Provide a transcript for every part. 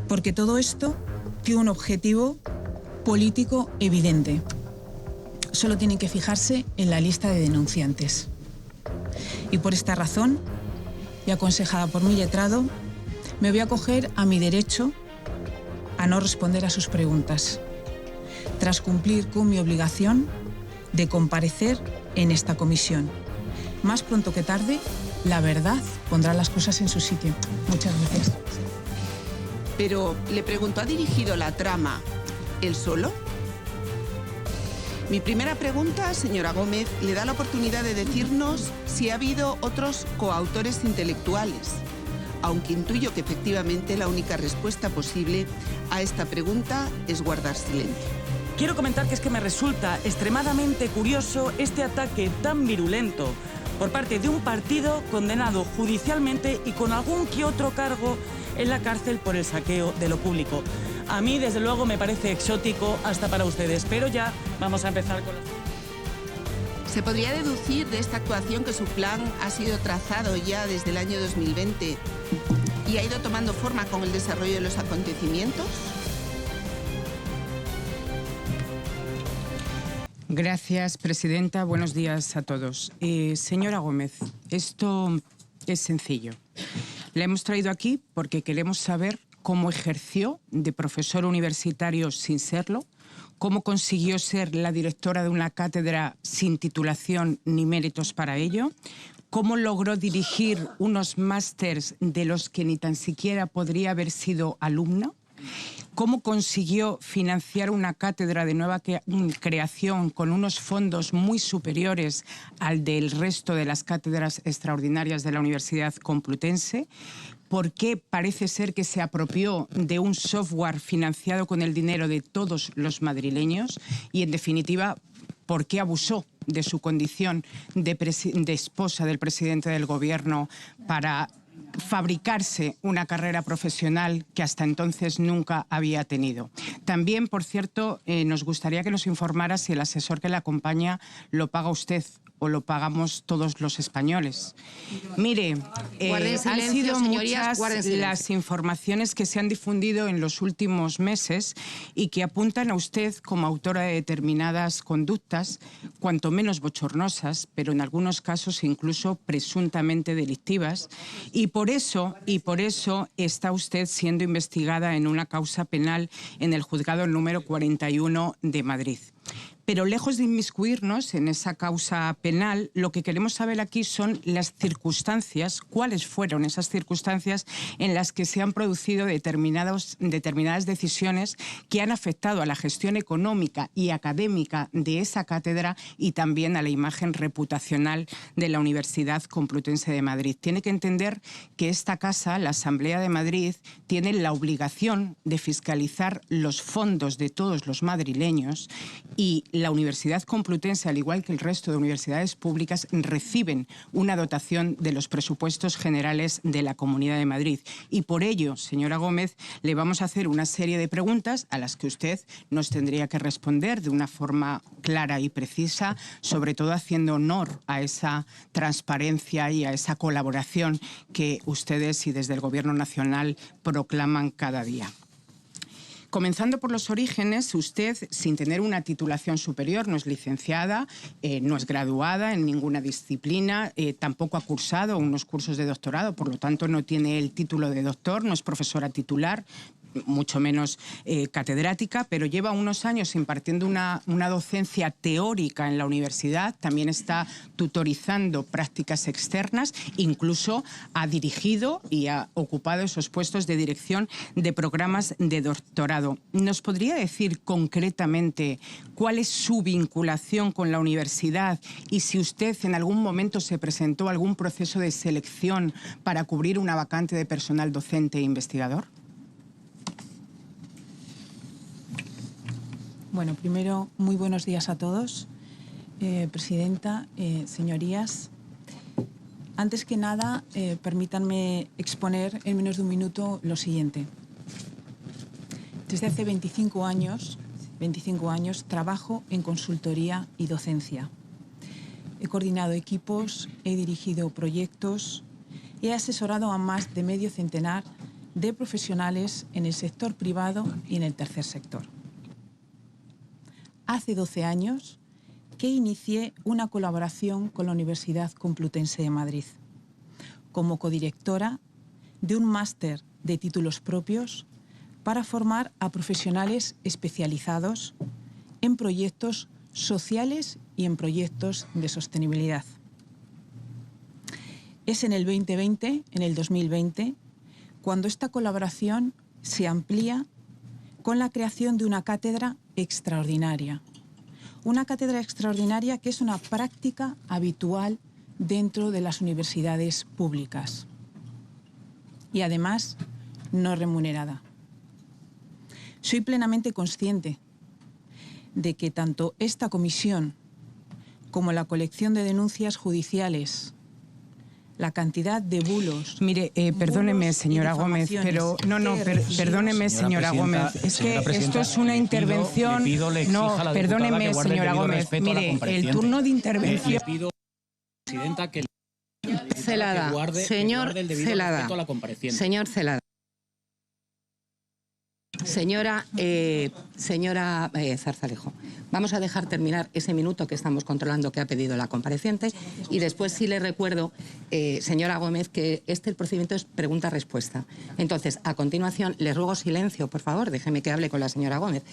Porque todo esto tiene un objetivo político evidente. Solo tienen que fijarse en la lista de denunciantes. Y por esta razón, y aconsejada por mi letrado, me voy a acoger a mi derecho a no responder a sus preguntas, tras cumplir con mi obligación de comparecer en esta comisión. Más pronto que tarde, la verdad pondrá las cosas en su sitio. Muchas gracias. Pero, le pregunto, ¿ha dirigido la trama él solo? Mi primera pregunta, señora Gómez, le da la oportunidad de decirnos si ha habido otros coautores intelectuales, aunque intuyo que efectivamente la única respuesta posible a esta pregunta es guardar silencio. Quiero comentar que es que me resulta extremadamente curioso este ataque tan virulento por parte de un partido condenado judicialmente y con algún que otro cargo en la cárcel por el saqueo de lo público. A mí, desde luego, me parece exótico hasta para ustedes, pero ya vamos a empezar con las... ¿Se podría deducir de esta actuación que su plan ha sido trazado ya desde el año 2020 y ha ido tomando forma con el desarrollo de los acontecimientos? Gracias, presidenta. Buenos días a todos. Señora Gómez, esto es sencillo. La hemos traído aquí porque queremos saber cómo ejerció de profesor universitario sin serlo, cómo consiguió ser la directora de una cátedra sin titulación ni méritos para ello, cómo logró dirigir unos másters de los que ni tan siquiera podría haber sido alumna, cómo consiguió financiar una cátedra de nueva creación con unos fondos muy superiores al del resto de las cátedras extraordinarias de la Universidad Complutense, por qué parece ser que se apropió de un software financiado con el dinero de todos los madrileños y, en definitiva, por qué abusó de su condición de esposa del presidente del Gobierno para fabricarse una carrera profesional que hasta entonces nunca había tenido. También, por cierto, nos gustaría que nos informara si el asesor que le acompaña lo paga usted o lo pagamos todos los españoles. Mire, han sido muchas las informaciones que se han difundido en los últimos meses y que apuntan a usted como autora de determinadas conductas, cuanto menos bochornosas, pero en algunos casos incluso presuntamente delictivas, y por eso está usted siendo investigada en una causa penal en el juzgado número 41 de Madrid. Pero lejos de inmiscuirnos en esa causa penal, lo que queremos saber aquí son las circunstancias, cuáles fueron esas circunstancias en las que se han producido determinadas decisiones que han afectado a la gestión económica y académica de esa cátedra y también a la imagen reputacional de la Universidad Complutense de Madrid. Tiene que entender que esta casa, la Asamblea de Madrid, tiene la obligación de fiscalizar los fondos de todos los madrileños y la Universidad Complutense, al igual que el resto de universidades públicas, reciben una dotación de los presupuestos generales de la Comunidad de Madrid. Y por ello, señora Gómez, le vamos a hacer una serie de preguntas a las que usted nos tendría que responder de una forma clara y precisa, sobre todo haciendo honor a esa transparencia y a esa colaboración que ustedes y desde el Gobierno Nacional proclaman cada día. Comenzando por los orígenes, usted, sin tener una titulación superior, no es licenciada, no es graduada en ninguna disciplina, tampoco ha cursado unos cursos de doctorado, por lo tanto no tiene el título de doctor, no es profesora titular, mucho menos catedrática, pero lleva unos años impartiendo una docencia teórica en la universidad, también está tutorizando prácticas externas, incluso ha dirigido y ha ocupado esos puestos de dirección de programas de doctorado. ¿Nos podría decir concretamente cuál es su vinculación con la universidad y si usted en algún momento se presentó a algún proceso de selección para cubrir una vacante de personal docente e investigador? Bueno, primero, muy buenos días a todos. Presidenta, señorías. Antes que nada, permítanme exponer en menos de un minuto lo siguiente. Desde hace 25 años trabajo en consultoría y docencia. He coordinado equipos, he dirigido proyectos, he asesorado a más de medio centenar de profesionales en el sector privado y en el tercer sector. Hace 12 años que inicié una colaboración con la Universidad Complutense de Madrid como codirectora de un máster de títulos propios para formar a profesionales especializados en proyectos sociales y en proyectos de sostenibilidad. Es en el 2020, en el 2020, cuando esta colaboración se amplía con la creación de una cátedra extraordinaria. Una cátedra extraordinaria que es una práctica habitual dentro de las universidades públicas y además no remunerada. Soy plenamente consciente de que tanto esta comisión como la colección de denuncias judiciales, la cantidad de bulos... Mire, perdóneme, señora Gómez, pero... perdóneme, señora Gómez. Es que esto es una intervención... No, perdóneme, señora Gómez. Mire, el turno de intervención... Le pido, presidenta, que Celada, señor Celada, señor Celada. Señora Zarzalejo, vamos a dejar terminar ese minuto que estamos controlando que ha pedido la compareciente y después sí le recuerdo, señora Gómez, que el procedimiento es pregunta-respuesta. Entonces, a continuación, le ruego silencio, por favor, déjeme que hable con la señora Gómez.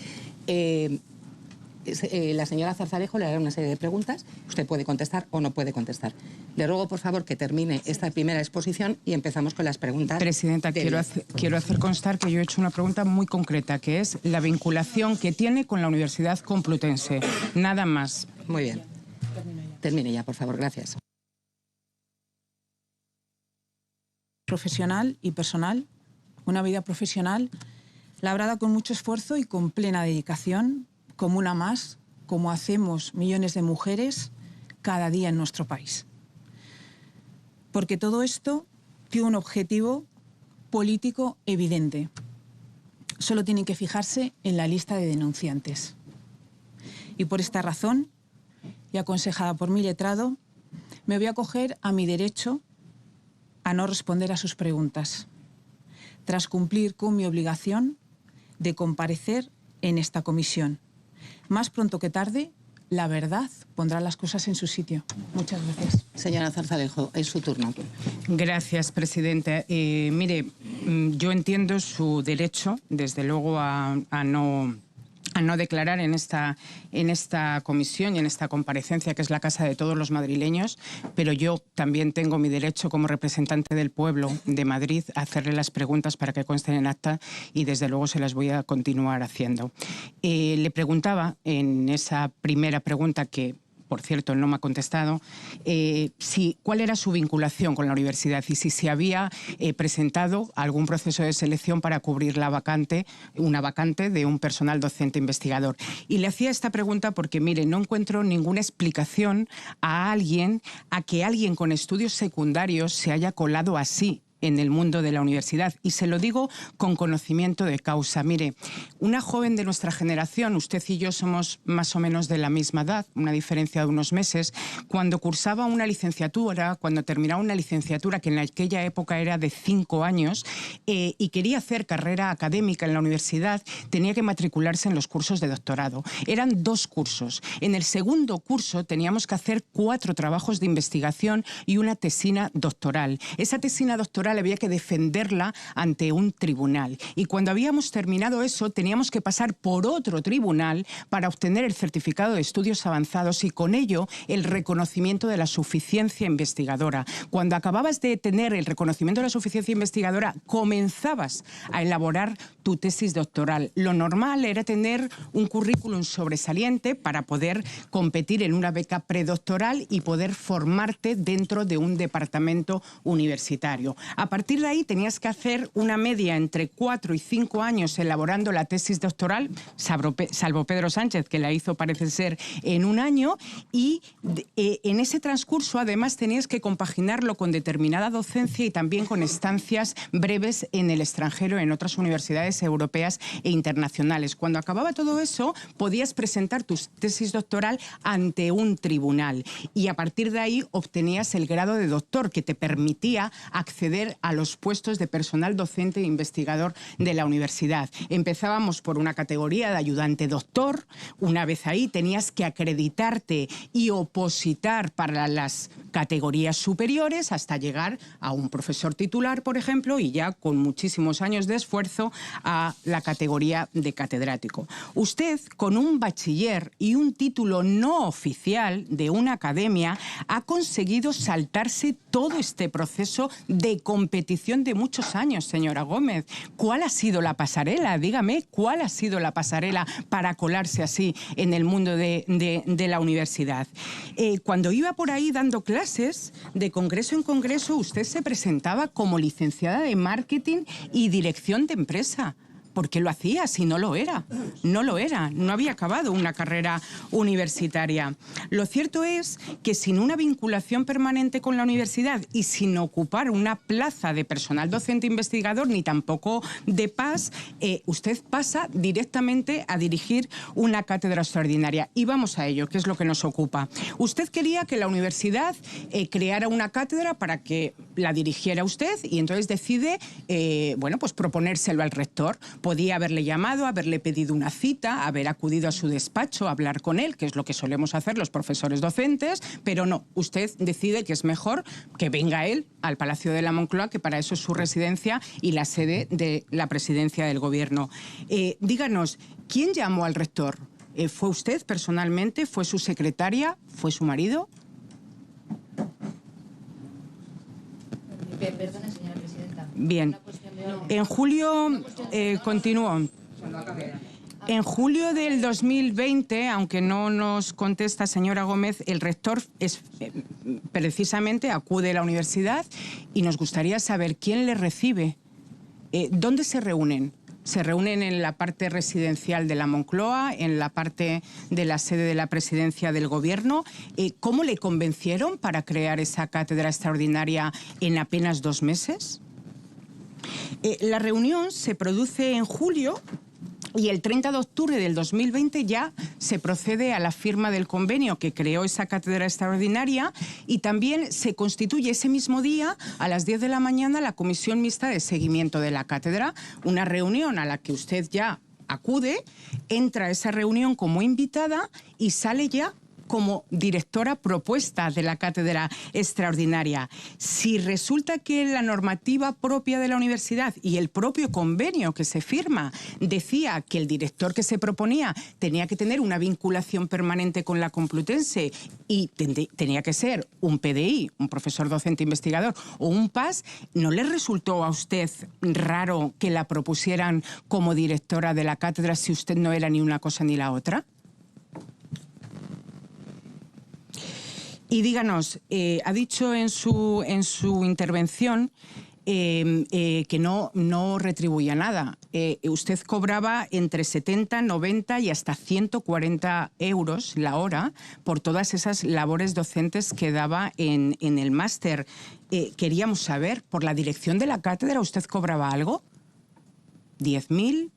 La señora Zarzalejo le hará una serie de preguntas, usted puede contestar o no puede contestar. Le ruego, por favor, que termine esta primera exposición y empezamos con las preguntas. Presidenta, quiero hacer constar que yo he hecho una pregunta muy concreta, que es la vinculación que tiene con la Universidad Complutense. Nada más. Muy bien. Termine ya, por favor. Gracias. Profesional y personal, una vida profesional labrada con mucho esfuerzo y con plena dedicación, como una más, como hacemos millones de mujeres cada día en nuestro país. Porque todo esto tiene un objetivo político evidente. Solo tienen que fijarse en la lista de denunciantes. Y por esta razón, y aconsejada por mi letrado, me voy a acoger a mi derecho a no responder a sus preguntas, tras cumplir con mi obligación de comparecer en esta comisión. Más pronto que tarde, la verdad pondrá las cosas en su sitio. Muchas gracias. Señora Zarzalejo, es su turno. Gracias, presidenta. Mire, yo entiendo su derecho, desde luego, a no declarar en esta comisión y en esta comparecencia, que es la casa de todos los madrileños, pero yo también tengo mi derecho como representante del pueblo de Madrid a hacerle las preguntas para que consten en acta y desde luego se las voy a continuar haciendo. Le preguntaba en esa primera pregunta que, por cierto, no me ha contestado, cuál era su vinculación con la universidad y si se había presentado algún proceso de selección para cubrir una vacante de un personal docente investigador. Y le hacía esta pregunta porque, mire, no encuentro ninguna explicación a que alguien con estudios secundarios se haya colado así en el mundo de la universidad. Y se lo digo con conocimiento de causa. Mire, una joven de nuestra generación, usted y yo somos más o menos de la misma edad, una diferencia de unos meses, cuando cursaba una licenciatura, cuando terminaba una licenciatura que en aquella época era de 5 años y quería hacer carrera académica en la universidad, tenía que matricularse en los cursos de doctorado. Eran 2 cursos. En el segundo curso teníamos que hacer 4 trabajos de investigación y una tesina doctoral. Esa tesina doctoral había que defenderla ante un tribunal. Y cuando habíamos terminado eso, teníamos que pasar por otro tribunal para obtener el certificado de estudios avanzados y con ello el reconocimiento de la suficiencia investigadora. Cuando acababas de tener el reconocimiento de la suficiencia investigadora, comenzabas a elaborar tu tesis doctoral. Lo normal era tener un currículum sobresaliente para poder competir en una beca predoctoral y poder formarte dentro de un departamento universitario. A partir de ahí tenías que hacer una media entre 4 y 5 años elaborando la tesis doctoral, salvo Pedro Sánchez, que la hizo, parece ser, en 1 año, y en ese transcurso además tenías que compaginarlo con determinada docencia y también con estancias breves en el extranjero, en otras universidades europeas e internacionales. Cuando acababa todo eso, podías presentar tu tesis doctoral ante un tribunal y a partir de ahí obtenías el grado de doctor que te permitía acceder acceder a los puestos de personal docente e investigador de la universidad. Empezábamos por una categoría de ayudante doctor. Una vez ahí tenías que acreditarte y opositar para las categorías superiores hasta llegar a un profesor titular, por ejemplo, y ya con muchísimos años de esfuerzo a la categoría de catedrático. Usted, con un bachiller y un título no oficial de una academia, ha conseguido saltarse todo este proceso de competición de muchos años, señora Gómez. ¿Cuál ha sido la pasarela? Dígame, ¿cuál ha sido la pasarela para colarse así en el mundo de la universidad? Cuando iba por ahí dando clases, de congreso en congreso, usted se presentaba como licenciada de marketing y dirección de empresa. ¿Por qué lo hacía si no lo era? No lo era, no había acabado una carrera universitaria. Lo cierto es que sin una vinculación permanente con la universidad y sin ocupar una plaza de personal docente investigador ni tampoco de PAS, usted pasa directamente a dirigir una cátedra extraordinaria. Y vamos a ello, que es lo que nos ocupa. Usted quería que la universidad creara una cátedra para que la dirigiera usted y entonces decide, bueno, pues proponérselo al rector. Podía haberle llamado, haberle pedido una cita, haber acudido a su despacho, hablar con él, que es lo que solemos hacer los profesores docentes, pero no, usted decide que es mejor que venga él al Palacio de la Moncloa, que para eso es su residencia y la sede de la presidencia del Gobierno. Díganos, ¿quién llamó al rector? ¿Fue usted personalmente? ¿Fue su secretaria? ¿Fue su marido? Perdone, señora presidenta. Bien. En julio, continúo. En julio del 2020, aunque no nos contesta, señora Gómez, el rector precisamente acude a la universidad y nos gustaría saber quién le recibe. ¿Dónde se reúnen? ¿Se reúnen en la parte residencial de la Moncloa, en la parte de la sede de la presidencia del Gobierno? ¿Cómo le convencieron para crear esa cátedra extraordinaria en apenas 2 meses? La reunión se produce en julio y el 30 de octubre del 2020 ya se procede a la firma del convenio que creó esa cátedra extraordinaria y también se constituye ese mismo día a las 10 de la mañana la Comisión Mixta de Seguimiento de la Cátedra, una reunión a la que usted ya acude, entra a esa reunión como invitada y sale ya como directora propuesta de la cátedra extraordinaria. Si resulta que la normativa propia de la universidad y el propio convenio que se firma decía que el director que se proponía tenía que tener una vinculación permanente con la Complutense y tenía que ser un PDI, un profesor docente investigador, o un PAS, ¿no le resultó a usted raro que la propusieran como directora de la cátedra si usted no era ni una cosa ni la otra? Y díganos, ha dicho en su intervención que no retribuía nada. Usted cobraba entre 70, 90 y hasta 140 euros la hora por todas esas labores docentes que daba en el máster. Queríamos saber, ¿por la dirección de la cátedra usted cobraba algo? ¿10.000?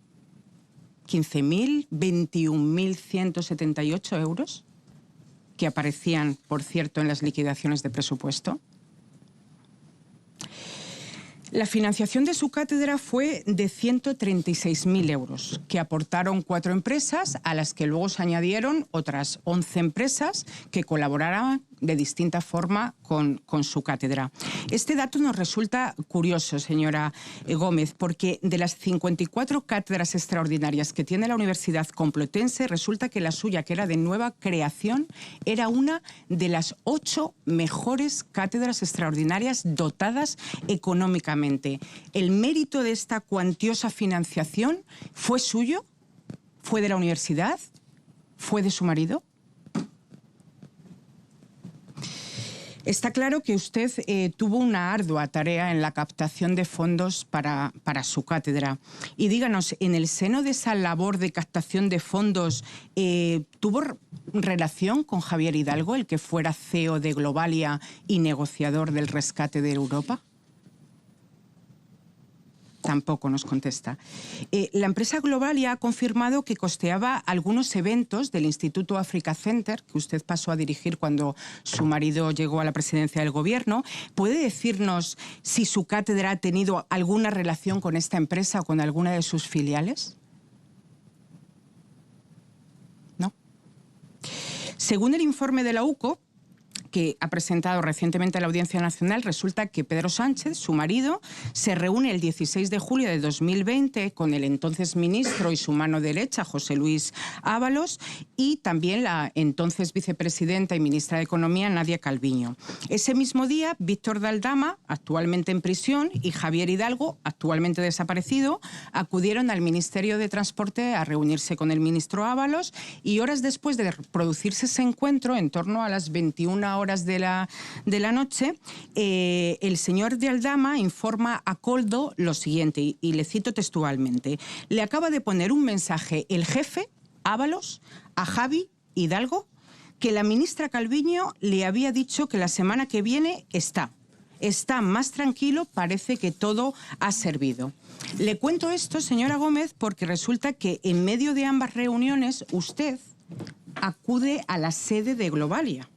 ¿15.000? ¿21.178 euros? Que aparecían, por cierto, en las liquidaciones de presupuesto. La financiación de su cátedra fue de 136.000 euros, que aportaron 4 empresas, a las que luego se añadieron otras 11 empresas que colaboraran de distinta forma con su cátedra. Este dato nos resulta curioso, señora Gómez, porque de las 54 cátedras extraordinarias que tiene la Universidad Complutense, resulta que la suya, que era de nueva creación, era una de las 8 mejores cátedras extraordinarias dotadas económicamente. ¿El mérito de esta cuantiosa financiación fue suyo? ¿Fue de la universidad? ¿Fue de su marido? Está claro que usted tuvo una ardua tarea en la captación de fondos para su cátedra. Y díganos, en el seno de esa labor de captación de fondos, ¿tuvo relación con Javier Hidalgo, el que fuera CEO de Globalia y negociador del rescate de Europa? tampoco nos contesta. La empresa Globalia ha confirmado que costeaba algunos eventos del Instituto Africa Center, que usted pasó a dirigir cuando su marido llegó a la presidencia del Gobierno. ¿Puede decirnos si su cátedra ha tenido alguna relación con esta empresa o con alguna de sus filiales? ¿No? Según el informe de la UCO, que ha presentado recientemente a la Audiencia Nacional, resulta que Pedro Sánchez, su marido, se reúne el 16 de julio de 2020 con el entonces ministro y su mano derecha, José Luis Ábalos, y también la entonces vicepresidenta y ministra de Economía, Nadia Calviño. Ese mismo día, Víctor de Aldama, actualmente en prisión, y Javier Hidalgo, actualmente desaparecido, acudieron al Ministerio de Transporte a reunirse con el ministro Ábalos, y horas después de producirse ese encuentro, en torno a las 21 horas de la noche, el señor de Aldama informa a Coldo lo siguiente, y le cito textualmente: le acaba de poner un mensaje el jefe, Ábalos, a Javi Hidalgo, que la ministra Calviño le había dicho que la semana que viene está más tranquilo, parece que todo ha servido. Le cuento esto, señora Gómez, porque resulta que en medio de ambas reuniones usted acude a la sede de Globalia.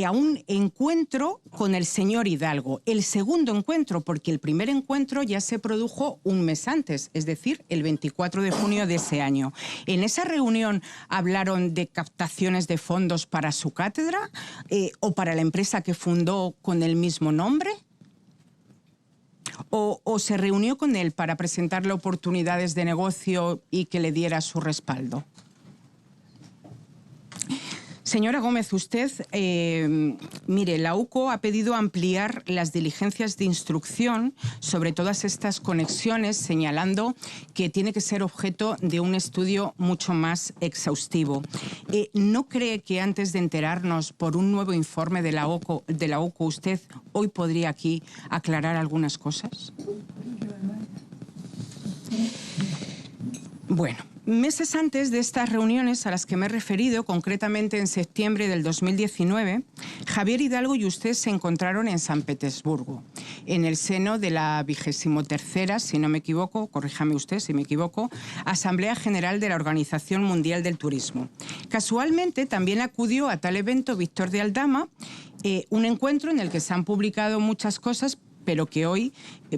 A un encuentro con el señor Hidalgo. El segundo encuentro, porque el primer encuentro ya se produjo un mes antes, es decir, el 24 de junio de ese año. ¿En esa reunión hablaron de captaciones de fondos para su cátedra o para la empresa que fundó con el mismo nombre? ¿O se reunió con él para presentarle oportunidades de negocio y que le diera su respaldo? Señora Gómez, usted, mire, la UCO ha pedido ampliar las diligencias de instrucción sobre todas estas conexiones, señalando que tiene que ser objeto de un estudio mucho más exhaustivo. ¿No cree que antes de enterarnos por un nuevo informe de la UCO, usted hoy podría aquí aclarar algunas cosas? Bueno. Meses antes de estas reuniones a las que me he referido, concretamente en septiembre del 2019, Javier Hidalgo y usted se encontraron en San Petersburgo, en el seno de la 23ª, si no me equivoco, corríjame usted si me equivoco, Asamblea General de la Organización Mundial del Turismo. Casualmente también acudió a tal evento Víctor de Aldama, un encuentro en el que se han publicado muchas cosas, pero que hoy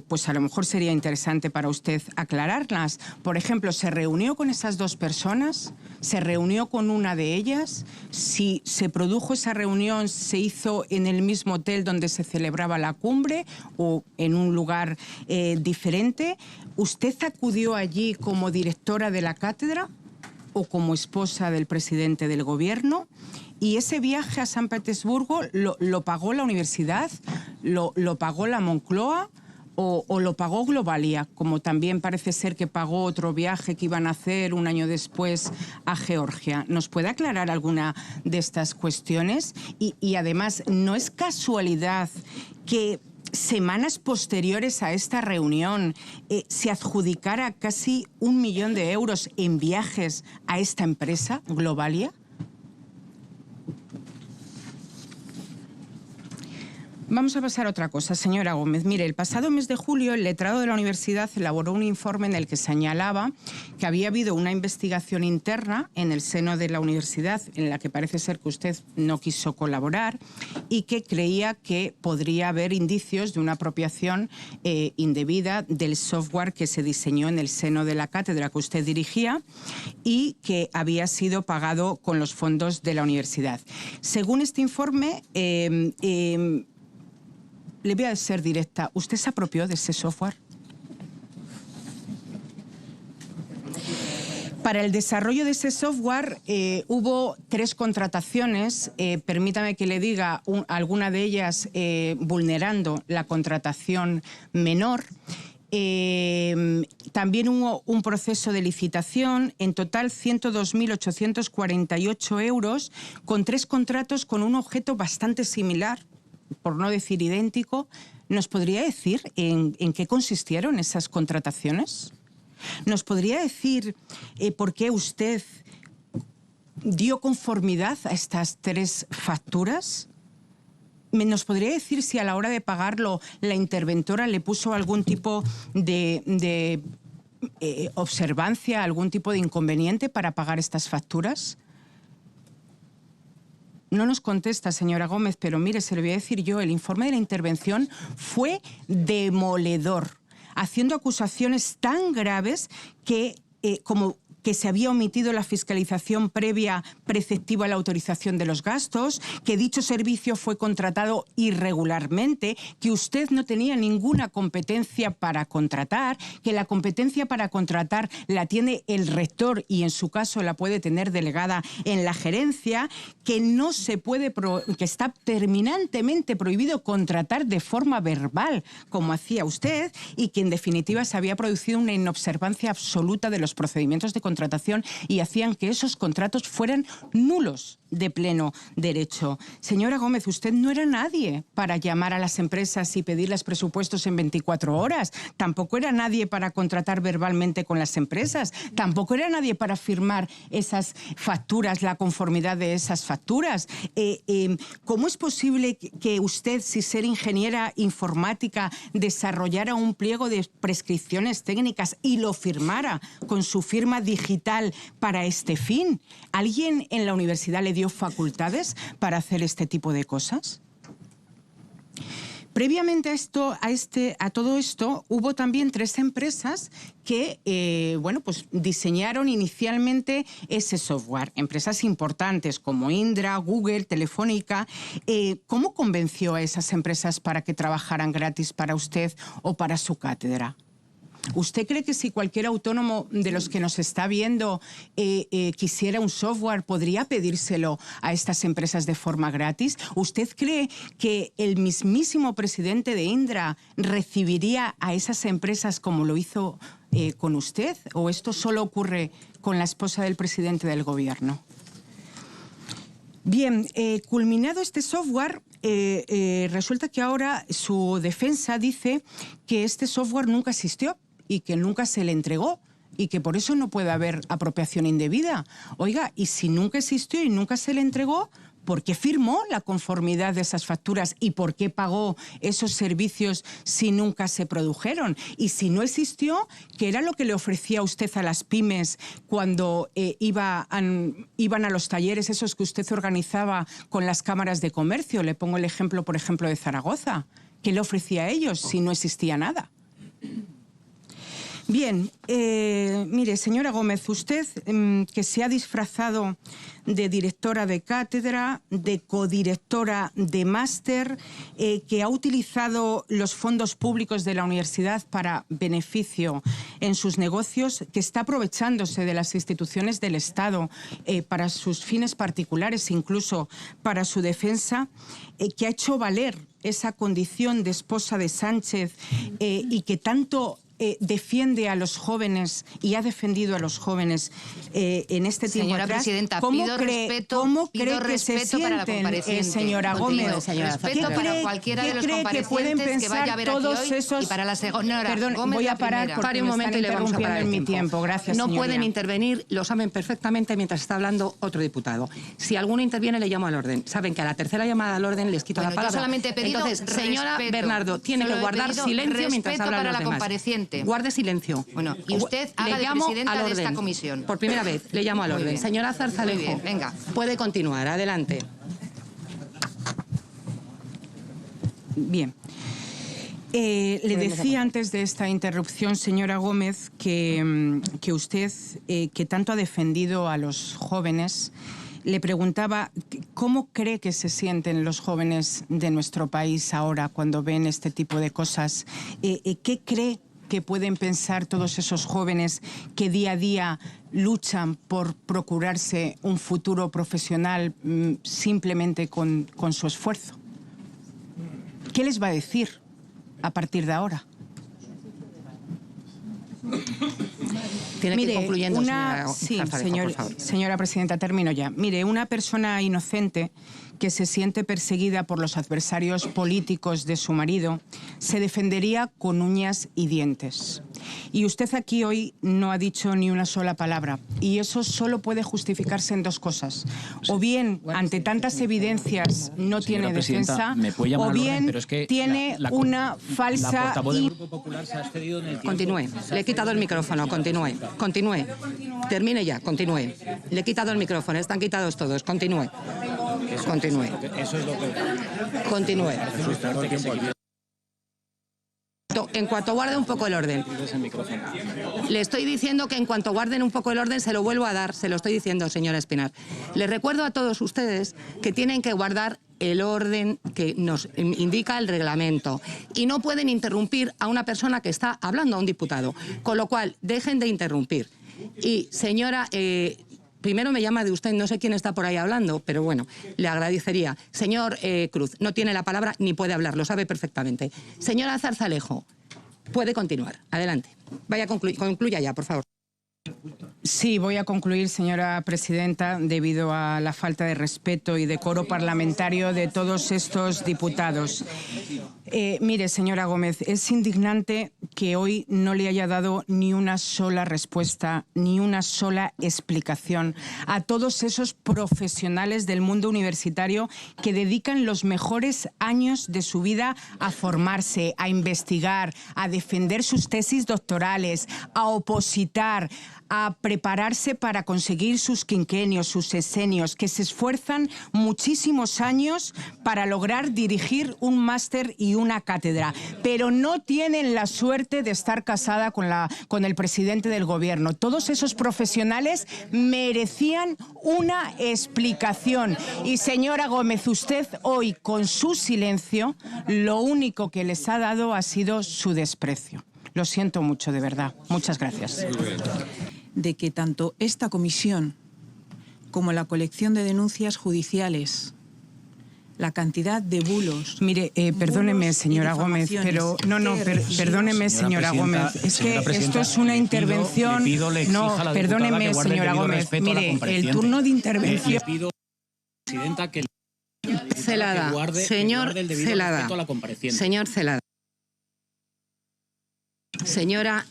pues a lo mejor sería interesante para usted aclararlas. Por ejemplo, ¿se reunió con esas dos personas? ¿Se reunió con una de ellas? Si se produjo esa reunión, ¿se hizo en el mismo hotel donde se celebraba la cumbre o en un lugar diferente? ¿Usted acudió allí como directora de la cátedra o como esposa del presidente del Gobierno? ¿Y ese viaje a San Petersburgo lo pagó la universidad? ¿Lo pagó la Moncloa? ¿O lo pagó Globalia? Como también parece ser que pagó otro viaje que iban a hacer un año después a Georgia. ¿Nos puede aclarar alguna de estas cuestiones? Y además, ¿no es casualidad que semanas posteriores a esta reunión se adjudicara casi 1 millón de euros en viajes a esta empresa, Globalia? Vamos a pasar a otra cosa, señora Gómez. Mire, el pasado mes de julio el letrado de la universidad elaboró un informe en el que señalaba que había habido una investigación interna en el seno de la universidad en la que parece ser que usted no quiso colaborar y que creía que podría haber indicios de una apropiación indebida del software que se diseñó en el seno de la cátedra que usted dirigía y que había sido pagado con los fondos de la universidad. Según este informe, le voy a ser directa, ¿usted se apropió de ese software? Para el desarrollo de ese software hubo 3 contrataciones, permítame que le diga, alguna de ellas vulnerando la contratación menor. También hubo un proceso de licitación, en total 102.848 euros, con 3 contratos con un objeto bastante similar, por no decir idéntico. ¿Nos podría decir en qué consistieron esas contrataciones? ¿Nos podría decir por qué usted dio conformidad a estas 3 facturas? ¿Nos podría decir si a la hora de pagarlo la interventora le puso algún tipo de observancia, algún tipo de inconveniente para pagar estas facturas? No nos contesta, señora Gómez, pero mire, se lo voy a decir yo, el informe de la intervención fue demoledor, haciendo acusaciones tan graves como que se había omitido la fiscalización previa preceptiva a la autorización de los gastos, que dicho servicio fue contratado irregularmente, que usted no tenía ninguna competencia para contratar, que la competencia para contratar la tiene el rector y en su caso la puede tener delegada en la gerencia, que no se puede, que está terminantemente prohibido contratar de forma verbal, como hacía usted, y que en definitiva se había producido una inobservancia absoluta de los procedimientos de contratación y hacían que esos contratos fueran nulos de pleno derecho. Señora Gómez, usted no era nadie para llamar a las empresas y pedirles presupuestos en 24 horas. Tampoco era nadie para contratar verbalmente con las empresas. Tampoco era nadie para firmar esas facturas, la conformidad de esas facturas. ¿Cómo es posible que usted, sin ser ingeniera informática, desarrollara un pliego de prescripciones técnicas y lo firmara con su firma digital para este fin? ¿Alguien en la universidad le dio facultades para hacer este tipo de cosas? Previamente a todo esto, hubo también 3 empresas que pues diseñaron inicialmente ese software. Empresas importantes como Indra, Google, Telefónica. ¿Cómo convenció a esas empresas para que trabajaran gratis para usted o para su cátedra? ¿Usted cree que si cualquier autónomo de los que nos está viendo quisiera un software, podría pedírselo a estas empresas de forma gratis? ¿Usted cree que el mismísimo presidente de Indra recibiría a esas empresas como lo hizo con usted? ¿O esto solo ocurre con la esposa del presidente del gobierno? Bien, culminado este software, resulta que ahora su defensa dice que este software nunca existió y que nunca se le entregó y que por eso no puede haber apropiación indebida. Oiga, y si nunca existió y nunca se le entregó, ¿por qué firmó la conformidad de esas facturas y por qué pagó esos servicios si nunca se produjeron? Y si no existió, ¿qué era lo que le ofrecía usted a las pymes cuando iban a los talleres esos que usted organizaba con las cámaras de comercio? Le pongo el ejemplo, por ejemplo, de Zaragoza. ¿Qué le ofrecía a ellos si no existía nada? Bien, mire, señora Gómez, usted que se ha disfrazado de directora de cátedra, de codirectora de máster, que ha utilizado los fondos públicos de la universidad para beneficio en sus negocios, que está aprovechándose de las instituciones del Estado para sus fines particulares, incluso para su defensa, que ha hecho valer esa condición de esposa de Sánchez y que tanto defiende a los jóvenes y ha defendido a los jóvenes en este tiempo señora atrás. Presidenta, ¿Cómo pido cree respeto que para la se sienten, compareciente. señora Gómez? Respeto para cualquiera de los comparecientes que vaya a ver aquí hoy esos... y para la segunda. Perdón, Gómez, voy a parar porque Pare un momento y le vamos a parar en mi tiempo. Gracias, no señoría. pueden intervenir, lo saben perfectamente mientras está hablando otro diputado. Si alguno interviene, le llamo al orden. Saben que a la tercera llamada al orden les quito la palabra. Yo solamente he pedido Entonces, señora respeto. Bernardo, tiene que guardar silencio mientras hablan los demás. Respeto para la compareciente. Guarde silencio. Bueno, y usted haga de presidenta de esta comisión. Por primera vez, le llamo al Muy orden. bien. Señora Zarzalejo, Muy bien, venga. puede continuar. Adelante. Bien. Le decía antes de esta interrupción, señora Gómez, que usted, que tanto ha defendido a los jóvenes, le preguntaba cómo cree que se sienten los jóvenes de nuestro país ahora cuando ven este tipo de cosas. ¿Qué cree que pueden pensar todos esos jóvenes que día a día luchan por procurarse un futuro profesional simplemente con su esfuerzo? ¿Qué les va a decir a partir de ahora? Tiene que ir concluyendo, señora presidenta, termino ya. Mire, una persona inocente que se siente perseguida por los adversarios políticos de su marido se defendería con uñas y dientes. Y usted aquí hoy no ha dicho ni una sola palabra. Y eso solo puede justificarse en dos cosas. O bien, ante tantas evidencias, no tiene defensa, o bien tiene una falsa... La portavoz del Grupo Popular se ha excedido en el tiempo. Continúe. Le he quitado el micrófono. Continúe. Continúe. Termine ya. Continúe. Le he quitado el micrófono. Están quitados todos. Continúe. Continúe. Eso es lo que... Continúe. En cuanto guarde un poco el orden. Le estoy diciendo que en cuanto guarden un poco el orden se lo vuelvo a dar. Se lo estoy diciendo, señora Espinar. Les recuerdo a todos ustedes que tienen que guardar el orden que nos indica el reglamento y no pueden interrumpir a una persona que está hablando, a un diputado. Con lo cual, dejen de interrumpir. Y, señora... primero me llama de usted, no sé quién está por ahí hablando, pero bueno, le agradecería. Señor Cruz, no tiene la palabra ni puede hablar, lo sabe perfectamente. Señora Zarzalejo, puede continuar. Adelante. Vaya, concluya ya, por favor. Sí, voy a concluir, señora presidenta, debido a la falta de respeto y decoro parlamentario de todos estos diputados. Mire, señora Gómez, es indignante que hoy no le haya dado ni una sola respuesta, ni una sola explicación a todos esos profesionales del mundo universitario que dedican los mejores años de su vida a formarse, a investigar, a defender sus tesis doctorales, a opositar, a prepararse para conseguir sus quinquenios, sus sesenios, que se esfuerzan muchísimos años para lograr dirigir un máster y una cátedra, pero no tienen la suerte de estar casada con el presidente del gobierno. Todos esos profesionales merecían una explicación. Y señora Gómez, usted hoy, con su silencio, lo único que les ha dado ha sido su desprecio. Lo siento mucho, de verdad. Muchas gracias. De que tanto esta comisión como la colección de denuncias judiciales, la cantidad de bulos... Mire, perdóneme, señora Gómez, pero... perdóneme, señora Gómez. Es que esto es una intervención... No, perdóneme, señora Gómez. Mire, el turno de intervención... Le pido, presidenta, que... Celada, señor Celada. Señor Celada. Señora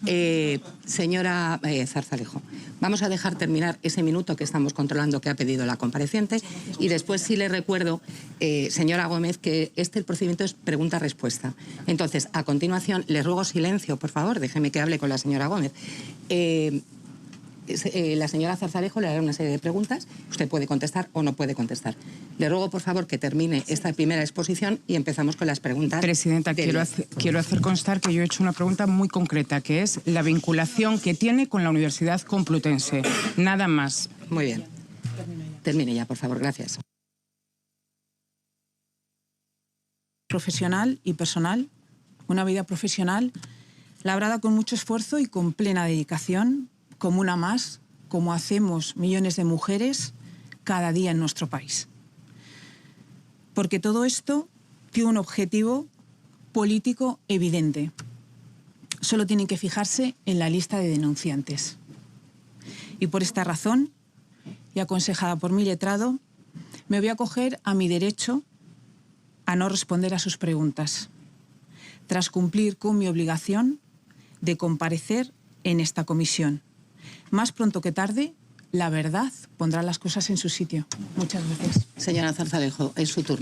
Zarzalejo, vamos a dejar terminar ese minuto que estamos controlando que ha pedido la compareciente y después sí le recuerdo, señora Gómez, que el procedimiento es pregunta-respuesta. Entonces, a continuación, le ruego silencio, por favor, déjeme que hable con la señora Gómez. La señora Zarzalejo le hará una serie de preguntas, usted puede contestar o no puede contestar. Le ruego, por favor, que termine esta primera exposición y empezamos con las preguntas. Presidenta, quiero hacer constar que yo he hecho una pregunta muy concreta, que es la vinculación que tiene con la Universidad Complutense. Nada más. Muy bien. Termine ya, por favor. Gracias. Profesional y personal, una vida profesional labrada con mucho esfuerzo y con plena dedicación, como una más, como hacemos millones de mujeres cada día en nuestro país. Porque todo esto tiene un objetivo político evidente. Solo tienen que fijarse en la lista de denunciantes. Y por esta razón, y aconsejada por mi letrado, me voy a acoger a mi derecho a no responder a sus preguntas, tras cumplir con mi obligación de comparecer en esta comisión. Más pronto que tarde, la verdad pondrá las cosas en su sitio. Muchas gracias. Señora Zarzalejo, es su turno.